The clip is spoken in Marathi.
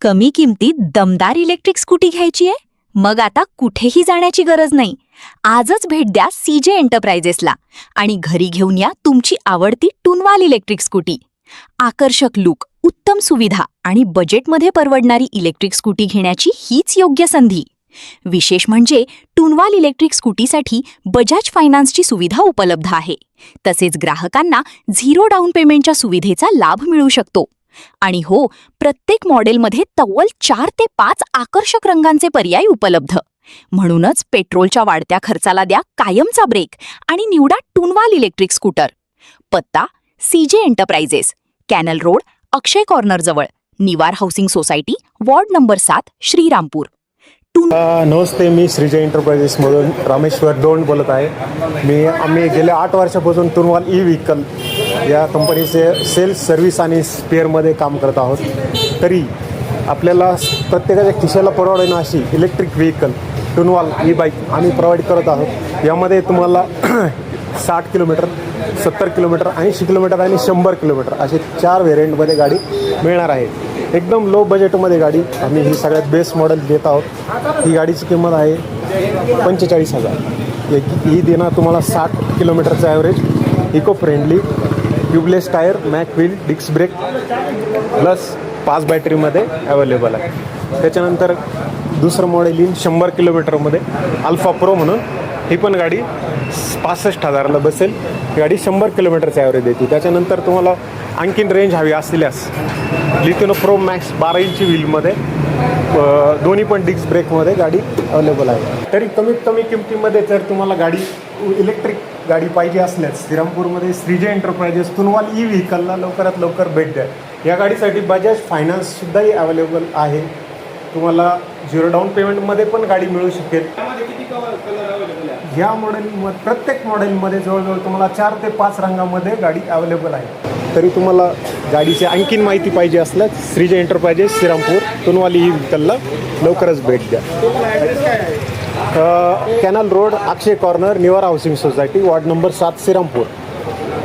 कमी किमतीत दमदार इलेक्ट्रिक स्कूटी घ्यायची आहे? मग आता कुठेही जाण्याची गरज नाही. आजच भेट द्या सीजे एंटरप्राइजेसला आणि घरी घेऊन या तुमची आवडती टूनवाल इलेक्ट्रिक स्कूटी. आकर्षक लुक, उत्तम सुविधा आणि बजेटमध्ये परवडणारी इलेक्ट्रिक स्कूटी घेण्याची हीच योग्य संधी. विशेष म्हणजे टूनवाल इलेक्ट्रिक स्कूटीसाठी बजाज फायनान्सची सुविधा उपलब्ध आहे. तसेच ग्राहकांना 0 डाऊन पेमेंटच्या सुविधेचा लाभ मिळू शकतो. आणि हो, प्रत्येक मॉडेलमध्ये तब्बल 4 ते 5 आकर्षक रंगांचे पर्याय उपलब्ध. म्हणूनच पेट्रोलच्या वाढत्या खर्चाला द्या कायमचा ब्रेक आणि निवडा टूनवाल इलेक्ट्रिक स्कूटर. पत्ता CJ enterprises, canal road, Akshay corner जवळ, Niwar housing society, ward number 7, Shrirampur. नमस्ते, मी श्रीजय एंटरप्राइजेसमधून रामेश्वर दोंड बोलत आहे. आम्ही गेल्या 8 वर्षापासून टूनवाल ई व्हेकल या कंपनीचे सेल्स, सर्व्हिस आणि स्पेअरमध्ये काम करत आहोत. तरी आपल्याला प्रत्येकाच्या खिशाला परवडेना अशी इलेक्ट्रिक व्हेकल टूनवाल ई बाईक आम्ही प्रोव्हाइड करत आहोत. यामध्ये तुम्हाला 60 किलोमीटर, 70 किलोमीटर, 80 किलोमीटर आणि 100 किलोमीटर असे 4 व्हेरियंटमध्ये गाडी मिळणार आहे. एकदम लो बजेटमध्ये गाडी आम्ही ही सगळ्यात बेस्ट मॉडेल देत आहोत. ही गाडीची किंमत आहे 45,000. ही देणार तुम्हाला 60 किलोमीटरचं average, eco friendly, tubeless tyre, mag wheel, disc brake plus 5 बॅटरीमध्ये अवेलेबल आहे. त्याच्यानंतर दुसरं मॉडेल येईल 100 किलोमीटरमध्ये, अल्फा प्रो म्हणून. ही पण गाडी 65,000ला बसेल. ही गाडी 100 किलोमीटरचं ॲव्हरेज देते. त्याच्यानंतर तुम्हाला आणखीन रेंज हवी असल्यास लिथिनो प्रो मॅक्स 12 इंची व्हीलमध्ये, दोन्ही पण डिस्क ब्रेकमध्ये गाडी अवेलेबल आहे. तरी कमीत कमी किमतीमध्ये जर तुम्हाला गाडी इलेक्ट्रिक गाडी पाहिजे असल्यास श्रीरामपूरमध्ये श्रीजय एंटरप्राइजेस टूनवाल ई व्हेकलला लवकरात लवकर भेट द्या. या गाडीसाठी बजाज फायनान्ससुद्धाही अवेलेबल आहे. तुम्हाला 0 डाऊन पेमेंटमध्ये पण गाडी मिळू शकेल. या मॉडेलमध्ये, प्रत्येक मॉडेलमध्ये जवळजवळ तुम्हाला 4 ते 5 रंगामध्ये गाडी अवेलेबल आहे. तरी तुम्हाला गाडीची आणखीन माहिती पाहिजे असल्यास श्रीजय एंटरप्राइजेस श्रीरामपूर टूनवाल ई व्हेकलला लवकरच भेट द्या. Canal road, Akshay corner, Niwar housing society, ward number 7, Shrirampur.